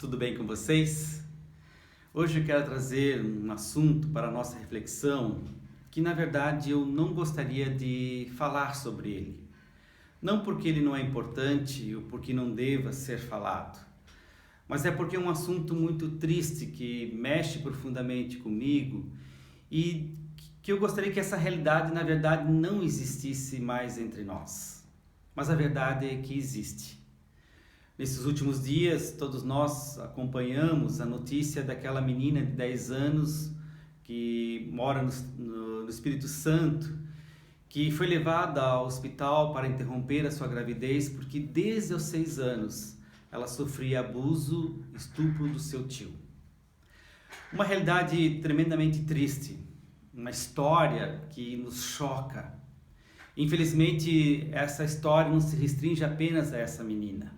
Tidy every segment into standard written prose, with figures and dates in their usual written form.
tudo bem com vocês? Hoje eu quero trazer um assunto para a nossa reflexão que na verdade eu não gostaria de falar sobre ele. Não porque ele não é importante ou porque não deva ser falado, mas é porque é um assunto muito triste que mexe profundamente comigo e que eu gostaria que essa realidade na verdade não existisse mais entre nós. Mas a verdade é que existe. Nesses últimos dias, todos nós acompanhamos a notícia daquela menina de 10 anos que mora no Espírito Santo, que foi levada ao hospital para interromper a sua gravidez, porque desde os 6 anos ela sofria abuso, estupro do seu tio. Uma realidade tremendamente triste, uma história que nos choca. Infelizmente, essa história não se restringe apenas a essa menina.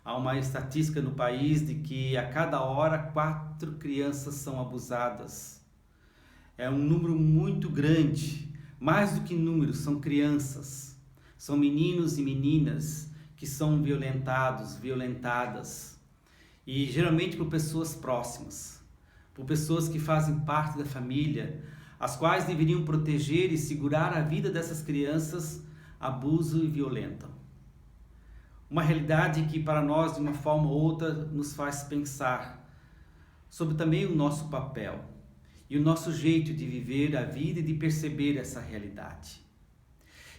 Há uma estatística no país de que a cada hora 4 crianças são abusadas. É um número muito grande, mais do que números, são crianças. São meninos e meninas que são violentados, violentadas. E geralmente por pessoas próximas, por pessoas que fazem parte da família, as quais deveriam proteger e segurar a vida dessas crianças, abusam e violentam. Uma realidade que para nós, de uma forma ou outra, nos faz pensar sobre também o nosso papel e o nosso jeito de viver a vida e de perceber essa realidade.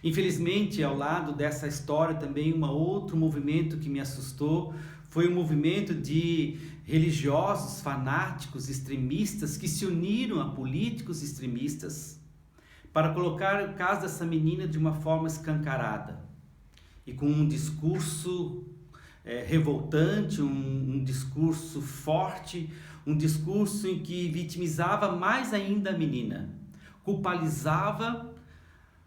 Infelizmente, ao lado dessa história, também outro movimento que me assustou foi o movimento de religiosos, fanáticos, extremistas que se uniram a políticos extremistas para colocar o caso dessa menina de uma forma escancarada. E com um discurso revoltante, um discurso forte, um discurso em que vitimizava mais ainda a menina, culpabilizava,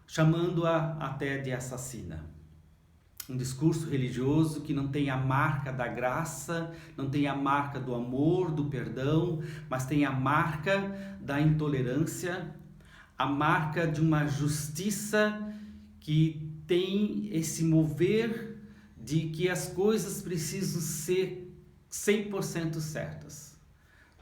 chamando-a até de assassina. Um discurso religioso que não tem a marca da graça, não tem a marca do amor, do perdão, mas tem a marca da intolerância, a marca de uma justiça que tem esse mover de que as coisas precisam ser 100% certas.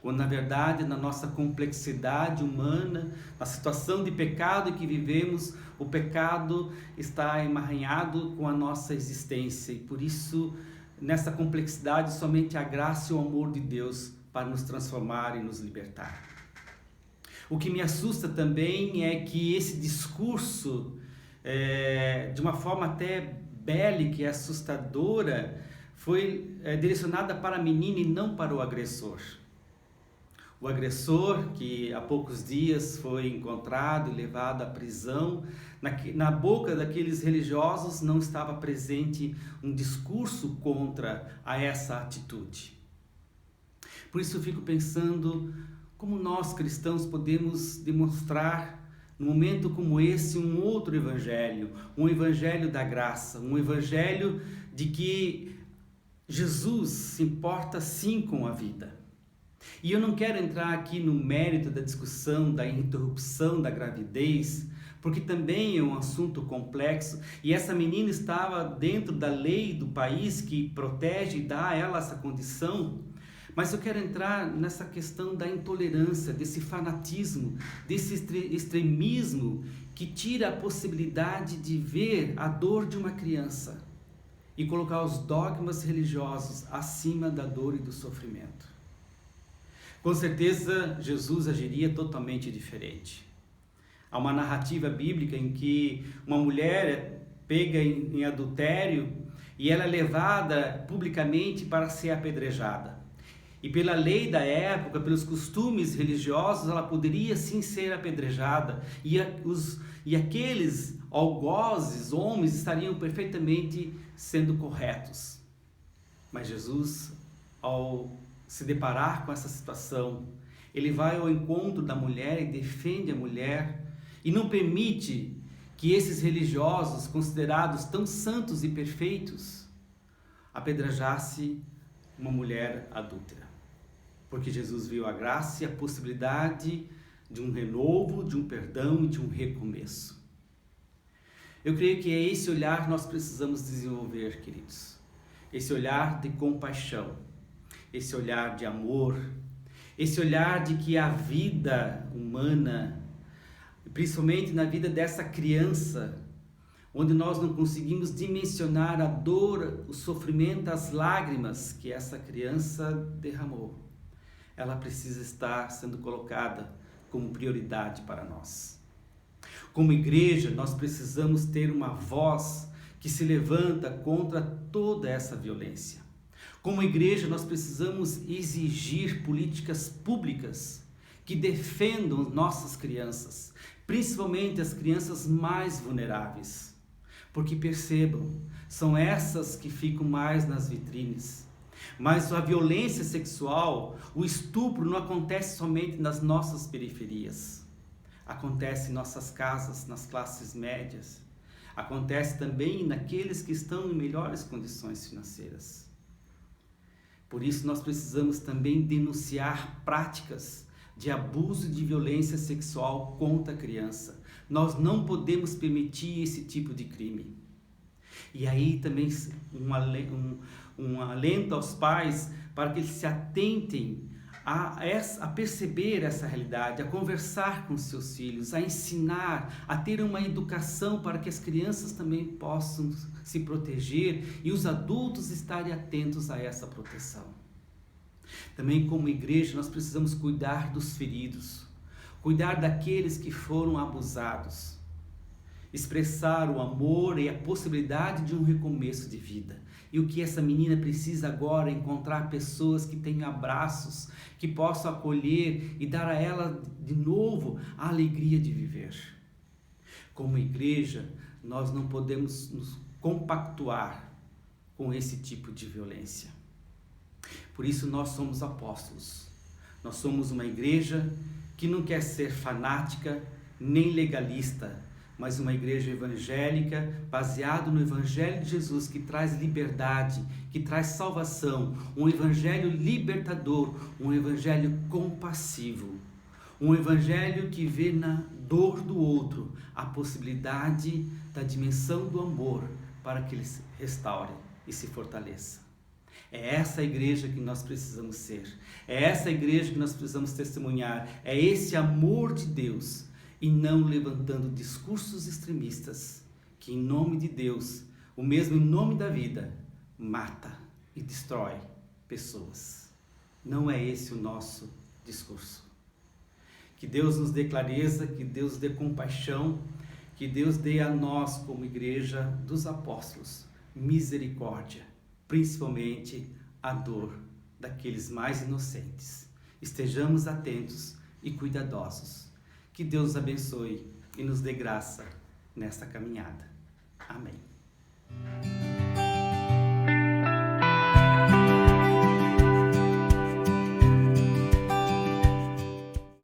Quando na verdade, na nossa complexidade humana, na situação de pecado que vivemos, o pecado está emaranhado com a nossa existência e por isso, nessa complexidade, somente a graça e o amor de Deus para nos transformar e nos libertar. O que me assusta também é que esse discurso de uma forma até bélica e assustadora, foi direcionada para a menina e não para o agressor. O agressor, que há poucos dias foi encontrado e levado à prisão, na boca daqueles religiosos não estava presente um discurso contra a essa atitude. Por isso eu fico pensando como nós cristãos podemos demonstrar num momento como esse, um outro evangelho, um evangelho da graça, um evangelho de que Jesus se importa sim com a vida. E eu não quero entrar aqui no mérito da discussão da interrupção da gravidez, porque também é um assunto complexo e essa menina estava dentro da lei do país que protege e dá a ela essa condição. Mas eu quero entrar nessa questão da intolerância, desse fanatismo, desse extremismo que tira a possibilidade de ver a dor de uma criança e colocar os dogmas religiosos acima da dor e do sofrimento. Com certeza, Jesus agiria totalmente diferente. Há uma narrativa bíblica em que uma mulher é pega em adultério e ela é levada publicamente para ser apedrejada. E pela lei da época, pelos costumes religiosos, ela poderia sim ser apedrejada. E aqueles algozes, homens, estariam perfeitamente sendo corretos. Mas Jesus, ao se deparar com essa situação, ele vai ao encontro da mulher e defende a mulher. E não permite que esses religiosos, considerados tão santos e perfeitos, apedrejasse uma mulher adúltera. Porque Jesus viu a graça e a possibilidade de um renovo, de um perdão e de um recomeço. Eu creio que é esse olhar que nós precisamos desenvolver, queridos. Esse olhar de compaixão. esse olhar de amor, esse olhar de que a vida humana, principalmente na vida dessa criança, onde nós não conseguimos dimensionar a dor, o sofrimento, as lágrimas que essa criança derramou, ela precisa estar sendo colocada como prioridade para nós. Como igreja, nós precisamos ter uma voz que se levanta contra toda essa violência. Como igreja, nós precisamos exigir políticas públicas que defendam nossas crianças, principalmente as crianças mais vulneráveis. Porque percebam, são essas que ficam mais nas vitrines. Mas a violência sexual, o estupro não acontece somente nas nossas periferias. Acontece em nossas casas, nas classes médias. Acontece também naqueles que estão em melhores condições financeiras. Por isso nós precisamos também denunciar práticas de abuso e de violência sexual contra a criança. Nós não podemos permitir esse tipo de crime. E aí também um alento aos pais para que eles se atentem a perceber essa realidade, a conversar com seus filhos, a ensinar, a ter uma educação para que as crianças também possam se proteger e os adultos estarem atentos a essa proteção. Também como igreja nós precisamos cuidar dos feridos, cuidar daqueles que foram abusados, expressar o amor e a possibilidade de um recomeço de vida. E o que essa menina precisa agora é encontrar pessoas que tenham abraços, que possam acolher e dar a ela de novo a alegria de viver. Como igreja, nós não podemos nos compactuar com esse tipo de violência. Por isso nós somos apóstolos. Nós somos uma igreja que não quer ser fanática nem legalista, mas uma igreja evangélica baseada no Evangelho de Jesus, que traz liberdade, que traz salvação, um evangelho libertador, um evangelho compassivo, um evangelho que vê na dor do outro a possibilidade da dimensão do amor para que ele se restaure e se fortaleça. É essa igreja que nós precisamos ser, é essa igreja que nós precisamos testemunhar, é esse amor de Deus, e não levantando discursos extremistas que em nome de Deus, o mesmo em nome da vida, mata e destrói pessoas. Não é esse o nosso discurso. Que Deus nos dê clareza, que Deus nos dê compaixão, que Deus dê a nós como igreja dos apóstolos misericórdia, principalmente a dor daqueles mais inocentes. Estejamos atentos e cuidadosos. Que Deus nos abençoe e nos dê graça nesta caminhada. Amém.